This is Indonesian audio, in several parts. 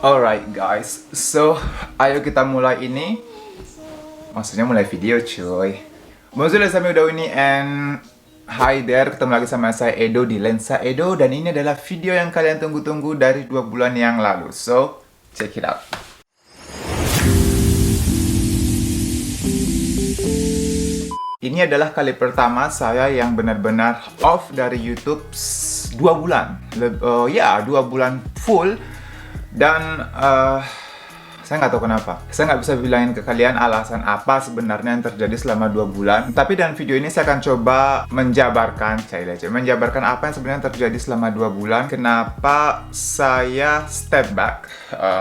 Alright guys, so ayo kita mulai ini. Maksudnya mulai video cuy. Bonjour les amis udah ini and hi there, ketemu lagi sama saya Edo di Lensa Edo. Dan ini adalah video yang kalian tunggu-tunggu dari 2 bulan yang lalu. So, check it out. Ini adalah kali pertama saya yang benar-benar off dari YouTube 2 bulan. 2 bulan full. Dan saya nggak tahu kenapa. Saya nggak bisa bilangin ke kalian alasan apa sebenarnya yang terjadi selama 2 bulan. Tapi dalam video ini saya akan coba menjabarkan apa yang sebenarnya terjadi selama 2 bulan. Kenapa saya step back,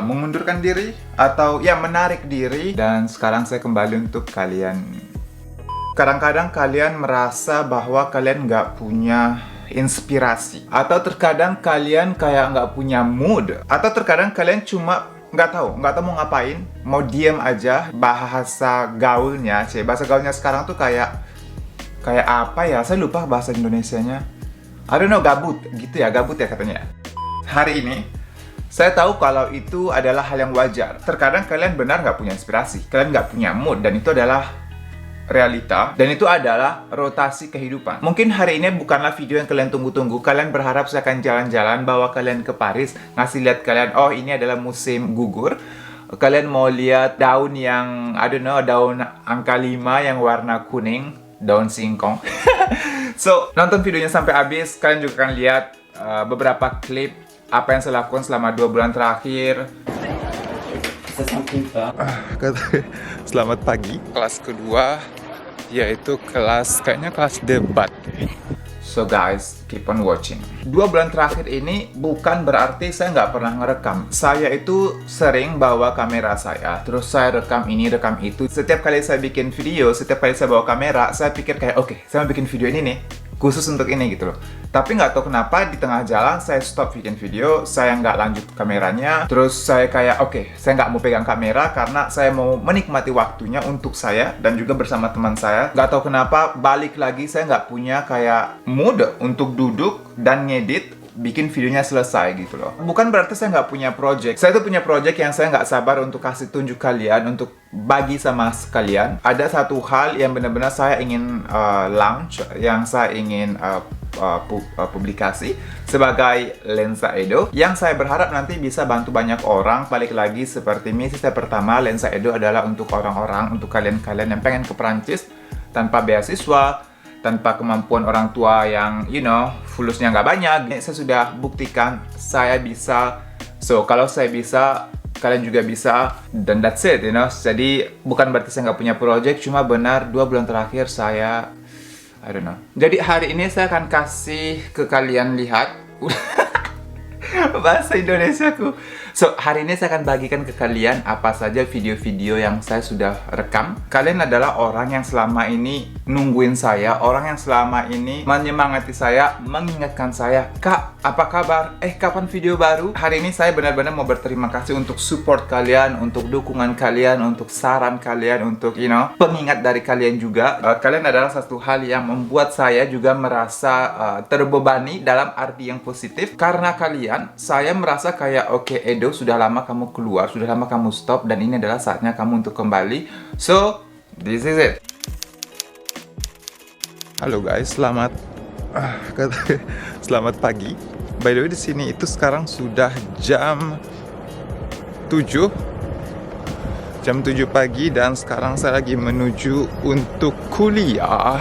mengundurkan diri atau ya menarik diri. Dan sekarang saya kembali untuk kalian. Kadang-kadang kalian merasa bahwa kalian nggak punya inspirasi, atau terkadang kalian kayak nggak punya mood, atau terkadang kalian cuma nggak tahu mau ngapain, mau diem aja. Bahasa gaulnya sekarang tuh kayak apa ya, saya lupa bahasa Indonesianya. I don't know, gabut ya katanya. Hari ini saya tahu kalau itu adalah hal yang wajar. Terkadang kalian benar nggak punya inspirasi, kalian nggak punya mood, dan itu adalah realita, dan itu adalah rotasi kehidupan. Mungkin hari ini bukanlah video yang kalian tunggu-tunggu. Kalian berharap saya akan jalan-jalan, bawa kalian ke Paris, ngasih lihat kalian, oh ini adalah musim gugur. Kalian mau lihat daun yang, I don't know, daun angka 5 yang warna kuning, daun singkong. So, nonton videonya sampai habis. Kalian juga akan lihat beberapa klip apa yang saya lakukan selama 2 bulan terakhir. Selamat pagi. Kelas kedua, yaitu kayaknya kelas debat. So guys, keep on watching. 2 bulan terakhir ini bukan berarti saya nggak pernah ngerekam. Saya itu sering bawa kamera saya, terus saya rekam ini, rekam itu. Setiap kali saya bikin video, setiap kali saya bawa kamera, saya pikir kayak, oke, saya mau bikin video ini nih, khusus untuk ini gitu loh. Tapi nggak tahu kenapa di tengah jalan saya stop bikin video, saya nggak lanjut kameranya. Terus saya kayak oke, saya nggak mau pegang kamera karena saya mau menikmati waktunya untuk saya dan juga bersama teman saya. Nggak tahu kenapa balik lagi saya nggak punya kayak mood untuk duduk dan ngedit, bikin videonya selesai gitu loh. Bukan berarti saya nggak punya project. Saya tuh punya project yang saya nggak sabar untuk kasih tunjuk kalian, untuk bagi sama sekalian. Ada satu hal yang benar-benar saya ingin launch, yang saya ingin publikasi sebagai Lensa Edo, yang saya berharap nanti bisa bantu banyak orang. Balik lagi seperti misi saya pertama, Lensa Edo adalah untuk orang-orang, untuk kalian-kalian yang pengen ke Perancis tanpa beasiswa, tanpa kemampuan orang tua yang, fulusnya nggak banyak. Saya sudah buktikan saya bisa. So, kalau saya bisa, kalian juga bisa. Dan that's it, Jadi, bukan berarti saya nggak punya project. Cuma benar, 2 bulan terakhir saya, I don't know. Jadi, hari ini saya akan kasih ke kalian lihat. Bahasa Indonesiaku. So, hari ini saya akan bagikan ke kalian apa saja video-video yang saya sudah rekam. Kalian adalah orang yang selama ini nungguin saya, orang yang selama ini menyemangati saya, mengingatkan saya, Kak, apa kabar? Kapan video baru? Hari ini saya benar-benar mau berterima kasih untuk support kalian, untuk dukungan kalian, untuk saran kalian, untuk, pengingat dari kalian juga. Kalian adalah satu hal yang membuat saya juga merasa terbebani dalam arti yang positif. Karena kalian, saya merasa kayak, oke, Edo, sudah lama kamu keluar, sudah lama kamu stop, dan ini adalah saatnya kamu untuk kembali. So, this is it. Halo guys, selamat pagi. By the way, di sini itu sekarang sudah jam 7 pagi, dan sekarang saya lagi menuju untuk kuliah.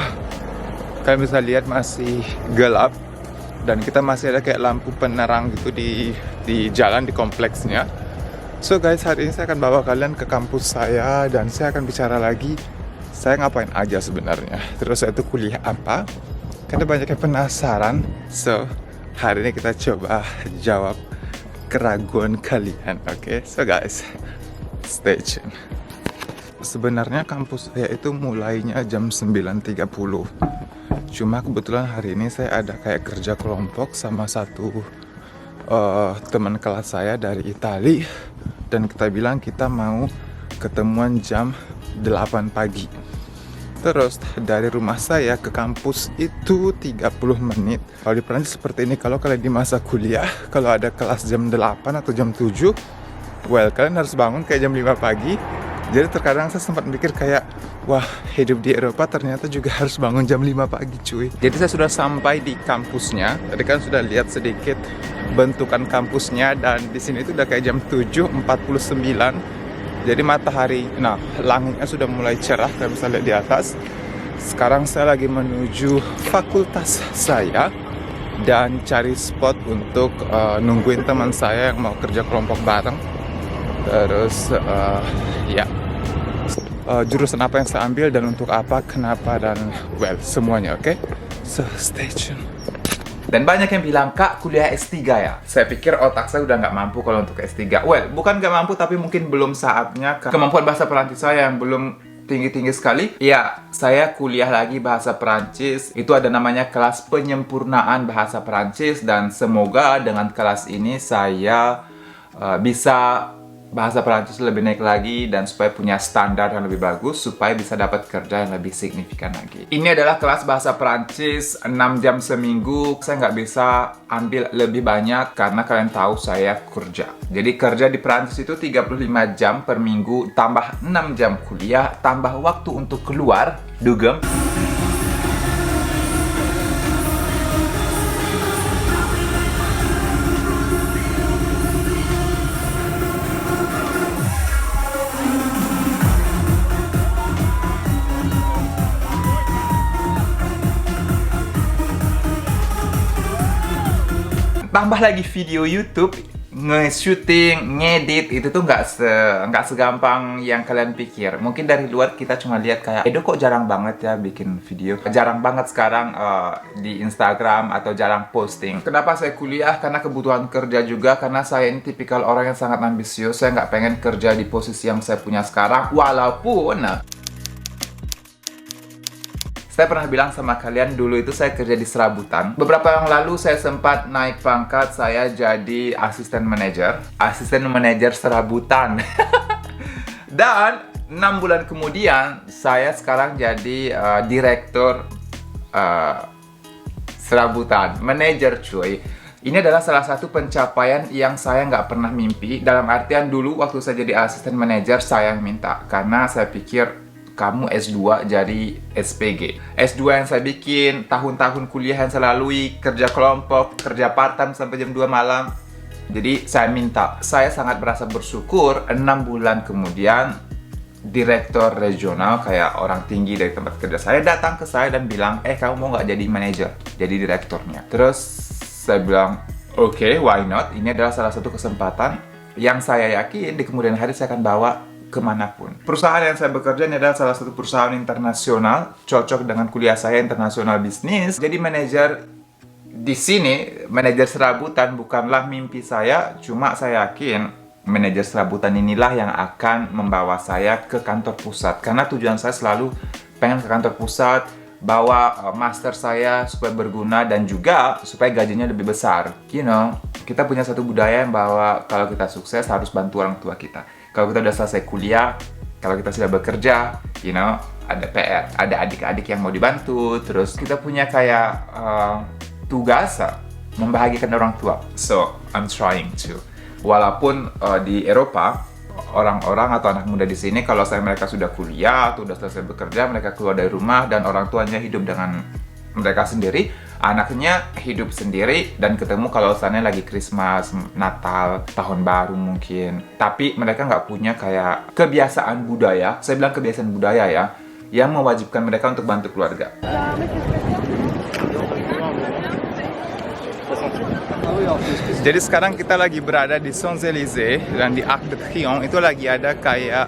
Kalian bisa lihat masih gelap, dan kita masih ada kayak lampu penerang gitu di jalan, di kompleksnya. So guys, hari ini saya akan bawa kalian ke kampus saya, dan saya akan bicara lagi saya ngapain aja sebenarnya, terus saya tuh kuliah apa, karena banyak yang penasaran. So, hari ini kita coba jawab keraguan kalian, oke? So guys, stay tune. Sebenarnya kampus saya itu mulainya jam 9.30. Cuma kebetulan hari ini saya ada kayak kerja kelompok sama satu teman kelas saya dari Itali, dan kita bilang kita mau ketemuan jam 8 pagi. Terus dari rumah saya ke kampus itu 30 menit. Kalau di Perancis seperti ini, kalau kalian di masa kuliah, kalau ada kelas jam 8 atau jam 7, Well, kalian harus bangun kayak jam 5 pagi. Jadi terkadang saya sempat mikir kayak, wah, hidup di Eropa ternyata juga harus bangun jam 5 pagi cuy. Jadi saya sudah sampai di kampusnya. Tadi kan sudah lihat sedikit bentukan kampusnya, dan di sini itu udah kayak jam 7.49. Jadi matahari, nah langitnya sudah mulai cerah, kalian bisa lihat di atas. Sekarang saya lagi menuju fakultas saya dan cari spot untuk nungguin teman saya yang mau kerja kelompok bareng. Terus ya, jurusan apa yang saya ambil dan untuk apa, kenapa, dan well, semuanya, oke? So, stay tune. Dan banyak yang bilang, Kak, kuliah S3 ya? Saya pikir otak saya udah nggak mampu kalau untuk S3. Well, bukan nggak mampu, tapi mungkin belum saatnya. Kemampuan bahasa Perancis saya yang belum tinggi-tinggi sekali. Ya, saya kuliah lagi bahasa Perancis. Itu ada namanya kelas penyempurnaan bahasa Perancis. Dan semoga dengan kelas ini saya bisa bahasa Perancis lebih naik lagi, dan supaya punya standar yang lebih bagus, supaya bisa dapat kerja yang lebih signifikan lagi. Ini adalah kelas bahasa Perancis 6 jam seminggu. Saya nggak bisa ambil lebih banyak karena kalian tahu saya kerja. Jadi kerja di Perancis itu 35 jam per minggu, tambah 6 jam kuliah, tambah waktu untuk keluar, dugem. Tambah lagi video YouTube, nge-shooting, ngedit, itu tuh nggak segampang yang kalian pikir. Mungkin dari luar kita cuma lihat kayak, Edo kok jarang banget ya bikin video. Jarang banget sekarang di Instagram atau jarang posting. Kenapa saya kuliah? Karena kebutuhan kerja juga. Karena saya ini tipikal orang yang sangat ambisius. Saya nggak pengen kerja di posisi yang saya punya sekarang. Walaupun saya pernah bilang sama kalian, dulu itu saya kerja di serabutan. Beberapa yang lalu saya sempat naik pangkat, saya jadi asisten manajer. Asisten manajer serabutan. Dan 6 bulan kemudian, saya sekarang jadi direktur serabutan. Manajer cuy. Ini adalah salah satu pencapaian yang saya nggak pernah mimpi. Dalam artian dulu waktu saya jadi asisten manajer, saya yang minta. Karena saya pikir, kamu S2 jadi SPG. S2 yang saya bikin, tahun-tahun kuliah yang saya lalui, kerja kelompok, kerja part-time sampai jam 2 malam. Jadi saya minta. Saya sangat merasa bersyukur 6 bulan kemudian direktur regional, kayak orang tinggi dari tempat kerja saya, datang ke saya dan bilang, kamu mau nggak jadi manajer, jadi direkturnya. Terus saya bilang, oke, why not? Ini adalah salah satu kesempatan yang saya yakin di kemudian hari saya akan bawa kemanapun. Perusahaan yang saya bekerja ini adalah salah satu perusahaan internasional, cocok dengan kuliah saya internasional bisnis. Jadi manajer di sini, manajer serabutan bukanlah mimpi saya, cuma saya yakin manajer serabutan inilah yang akan membawa saya ke kantor pusat. Karena tujuan saya selalu pengen ke kantor pusat, bawa master saya supaya berguna dan juga supaya gajinya lebih besar. You know, kita punya satu budaya yang bahwa kalau kita sukses harus bantu orang tua kita. Kalau kita udah selesai kuliah, kalau kita sudah bekerja, you know, ada PR, ada adik-adik yang mau dibantu, terus kita punya kayak tugas membahagiakan orang tua. So, I'm trying to. Walaupun di Eropa, orang-orang atau anak muda di sini, kalau mereka sudah kuliah atau sudah selesai bekerja, mereka keluar dari rumah dan orang tuanya hidup dengan mereka sendiri, anaknya hidup sendiri dan ketemu kalau sana lagi Christmas, Natal, Tahun Baru mungkin. Tapi mereka nggak punya kayak kebiasaan budaya, saya bilang kebiasaan budaya ya, yang mewajibkan mereka untuk bantu keluarga. Jadi sekarang kita lagi berada di Champs-Élysées dan di Arc de Triomphe itu lagi ada kayak,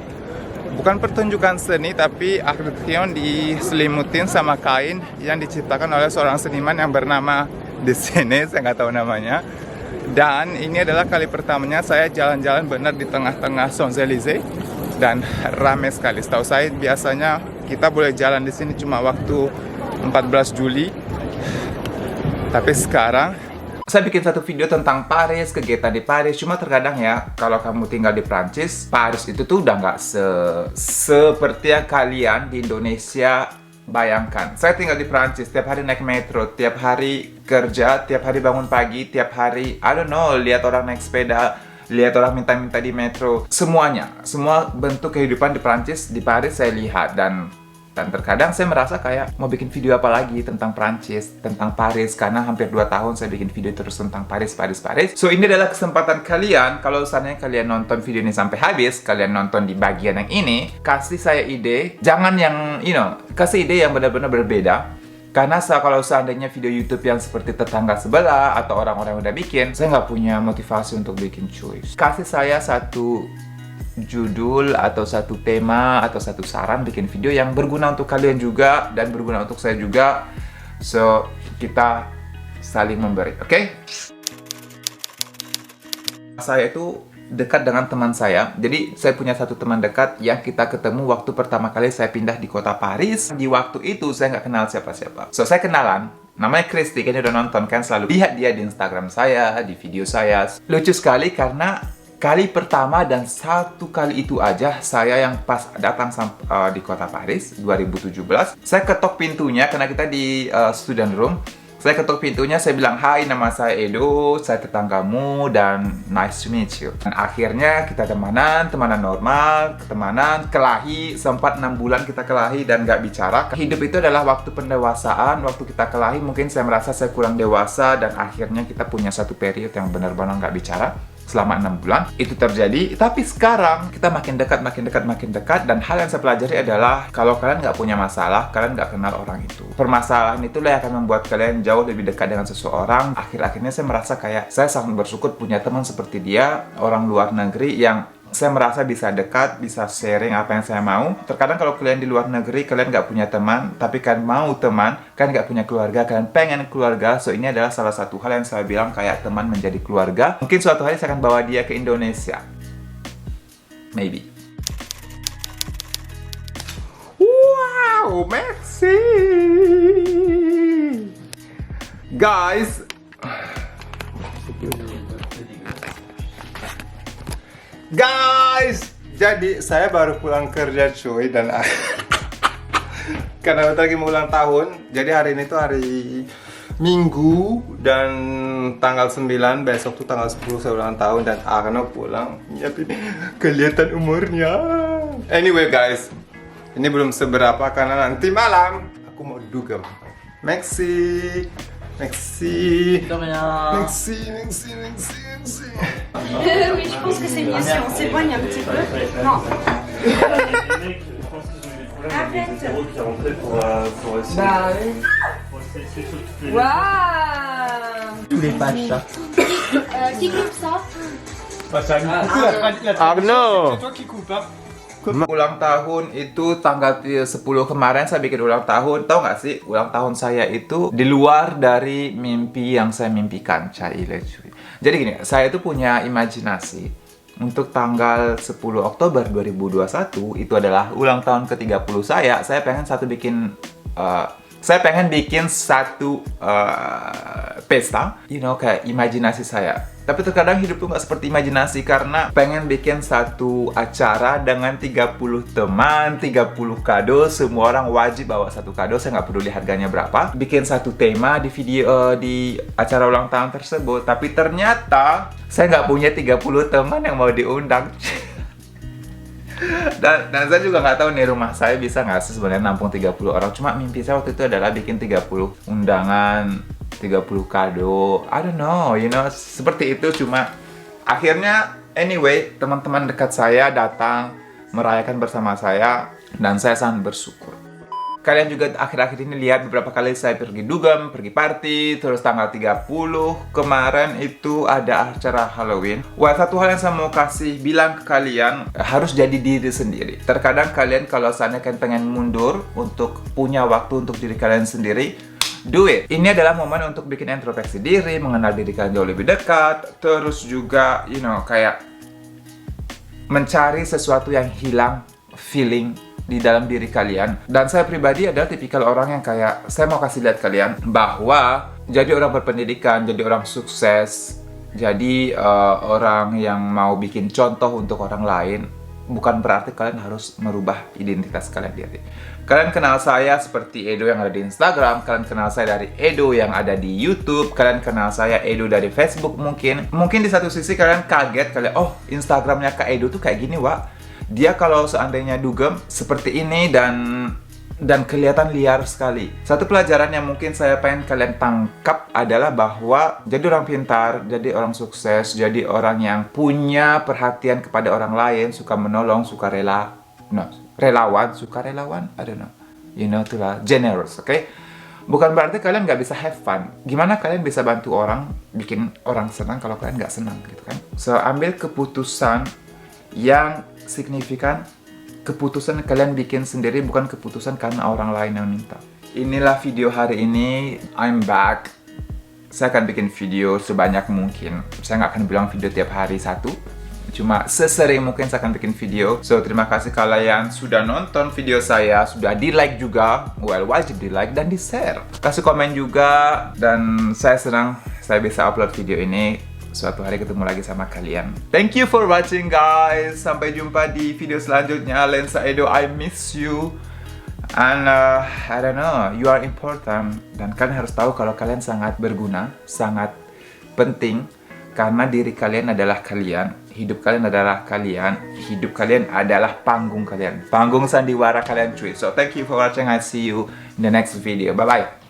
bukan pertunjukan seni, tapi Arc de Triomphe diselimutin sama kain yang diciptakan oleh seorang seniman yang bernama di sini, saya nggak tahu namanya. Dan ini adalah kali pertamanya saya jalan-jalan benar di tengah-tengah Champs-Élysées dan ramai sekali. Setahu saya biasanya kita boleh jalan di sini cuma waktu 14 Juli. Tapi sekarang saya bikin satu video tentang Paris, kegiatan di Paris. Cuma terkadang ya, kalau kamu tinggal di Prancis, Paris itu tuh udah nggak seperti yang kalian di Indonesia bayangkan. Saya tinggal di Prancis, tiap hari naik metro, tiap hari kerja, tiap hari bangun pagi, tiap hari, I don't know, lihat orang naik sepeda, lihat orang minta-minta di metro, semuanya, semua bentuk kehidupan di Prancis, di Paris saya lihat. Dan terkadang saya merasa kayak mau bikin video apa lagi tentang Prancis, tentang Paris, karena hampir 2 tahun saya bikin video terus tentang Paris. So ini adalah kesempatan kalian, kalau seandainya kalian nonton video ini sampai habis, kalian nonton di bagian yang ini, kasih saya ide, jangan yang, kasih ide yang benar-benar berbeda. Karena kalau seandainya video YouTube yang seperti tetangga sebelah atau orang-orang yang udah bikin, saya nggak punya motivasi untuk bikin cuy. Kasih saya satu judul atau satu tema atau satu saran bikin video yang berguna untuk kalian juga dan berguna untuk saya juga. So kita saling memberi, oke? Saya itu dekat dengan teman saya. Jadi saya punya satu teman dekat yang kita ketemu waktu pertama kali saya pindah di kota Paris. Di waktu itu saya nggak kenal siapa-siapa. So saya kenalan, namanya Kristi, kayaknya udah nonton kan, selalu lihat dia di Instagram saya, di video saya. Lucu sekali karena kali pertama dan satu kali itu aja saya yang pas datang di kota Paris 2017, saya ketok pintunya karena kita di student room. Saya ketok pintunya, saya bilang, "Hai, nama saya Edo, saya tetanggamu dan nice to meet you." Dan akhirnya kita temanan normal, kelahi, sempat 6 bulan kita kelahi dan nggak bicara. Hidup itu adalah waktu pendewasaan, waktu kita kelahi mungkin saya merasa saya kurang dewasa dan akhirnya kita punya satu periode yang benar-benar nggak bicara selama 6 bulan. Itu terjadi, tapi sekarang kita makin dekat dan hal yang saya pelajari adalah kalau kalian nggak punya masalah, kalian nggak kenal orang itu. Permasalahan itulah yang akan membuat kalian jauh lebih dekat dengan seseorang. Akhir-akhirnya saya merasa kayak saya sangat bersyukur punya teman seperti dia, orang luar negeri yang saya merasa bisa dekat, bisa sharing apa yang saya mau. Terkadang kalau kalian di luar negeri, kalian nggak punya teman, tapi kalian mau teman, kalian nggak punya keluarga, kalian pengen keluarga. So ini adalah salah satu hal yang saya bilang kayak teman menjadi keluarga. Mungkin suatu hari saya akan bawa dia ke Indonesia. Maybe. Wow, Maxi! Guys! Guys, jadi saya baru pulang kerja cuy dan karena bentar lagi mau ulang tahun. Jadi hari ini tuh hari Minggu dan tanggal 9, besok tuh tanggal 10 saya ulang tahun dan Arno pulang. Ya, kelihatan umurnya. Anyway guys, ini belum seberapa karena nanti malam aku mau dugem. Maxi. De rien. Maxi. Oui, je pense que c'est mieux si on s'éloigne un petit peu. Non. Les mecs, je pense qu'ils ont eu des problèmes avec les héros qui rentraient pour essayer. Bah oui. Pour essayer de toutes les Waouh. tous les pages ça. Qui coupe ça? Arno. Ulang tahun itu tanggal 10 kemarin saya bikin ulang tahun. Tahu nggak sih, ulang tahun saya itu di luar dari mimpi yang saya mimpikan. Caile cuy. Jadi gini, saya itu punya imajinasi untuk tanggal 10 Oktober 2021 itu adalah ulang tahun ke-30 saya. Saya pengen bikin satu pesta, kayak imajinasi saya. Tapi terkadang hidup tuh nggak seperti imajinasi karena pengen bikin satu acara dengan 30 teman, 30 kado, semua orang wajib bawa satu kado, saya nggak peduli harganya berapa. Bikin satu tema di video di acara ulang tahun tersebut, tapi ternyata saya nggak punya 30 teman yang mau diundang. Dan saya juga nggak tahu nih rumah saya bisa nggak sih sebenarnya nampung 30 orang. Cuma mimpi saya waktu itu adalah bikin 30 undangan, 30 kado, I don't know, seperti itu. Cuma akhirnya anyway, teman-teman dekat saya datang merayakan bersama saya dan saya sangat bersyukur. Kalian juga akhir-akhir ini lihat beberapa kali saya pergi dugem, pergi party, terus tanggal 30 kemarin itu ada acara Halloween. Wah, satu hal yang saya mau bilang ke kalian, harus jadi diri sendiri. Terkadang kalian kalau seandainya kalian pengen mundur untuk punya waktu untuk diri kalian sendiri, do it. Ini adalah momen untuk bikin introspeksi diri, mengenal diri kalian jauh lebih dekat, terus juga, kayak mencari sesuatu yang hilang, feeling di dalam diri kalian. Dan saya pribadi adalah tipikal orang yang kayak, saya mau kasih lihat kalian bahwa jadi orang berpendidikan, jadi orang sukses, jadi orang yang mau bikin contoh untuk orang lain, bukan berarti kalian harus merubah identitas kalian di hati. Kalian kenal saya seperti Edo yang ada di Instagram, kalian kenal saya dari Edo yang ada di YouTube, kalian kenal saya Edo dari Facebook mungkin. Mungkin di satu sisi kalian kaget, kalian, oh Instagramnya Kak Edo tuh kayak gini, Wak. Dia kalau seandainya dugem seperti ini dan kelihatan liar sekali. Satu pelajaran yang mungkin saya pengen kalian tangkap adalah bahwa jadi orang pintar, jadi orang sukses, jadi orang yang punya perhatian kepada orang lain, suka menolong, suka relawan, I don't know. You know, itulah generous, okay? Bukan berarti kalian nggak bisa have fun. Gimana kalian bisa bantu orang, bikin orang senang kalau kalian nggak senang, gitu kan? So, ambil keputusan yang signifikan, keputusan kalian bikin sendiri, bukan keputusan karena orang lain yang minta. Inilah video hari ini, I'm back. Saya akan bikin video sebanyak mungkin. Saya nggak akan bilang video tiap hari satu. Cuma sesering mungkin saya akan bikin video. So, terima kasih kalian sudah nonton video saya, sudah di-like juga. Well, wajib di-like dan di-share. Kasih komen juga. Dan saya senang saya bisa upload video ini. Suatu hari ketemu lagi sama kalian. Thank you for watching, guys. Sampai jumpa di video selanjutnya. Lensa Edo, I miss you. And I don't know, you are important. Dan kalian harus tahu kalau kalian sangat berguna, sangat penting. Karena diri kalian adalah kalian. Hidup kalian adalah kalian. Hidup kalian adalah panggung kalian. Panggung sandiwara kalian, cuy. So, thank you for watching. I see you in the next video. Bye-bye.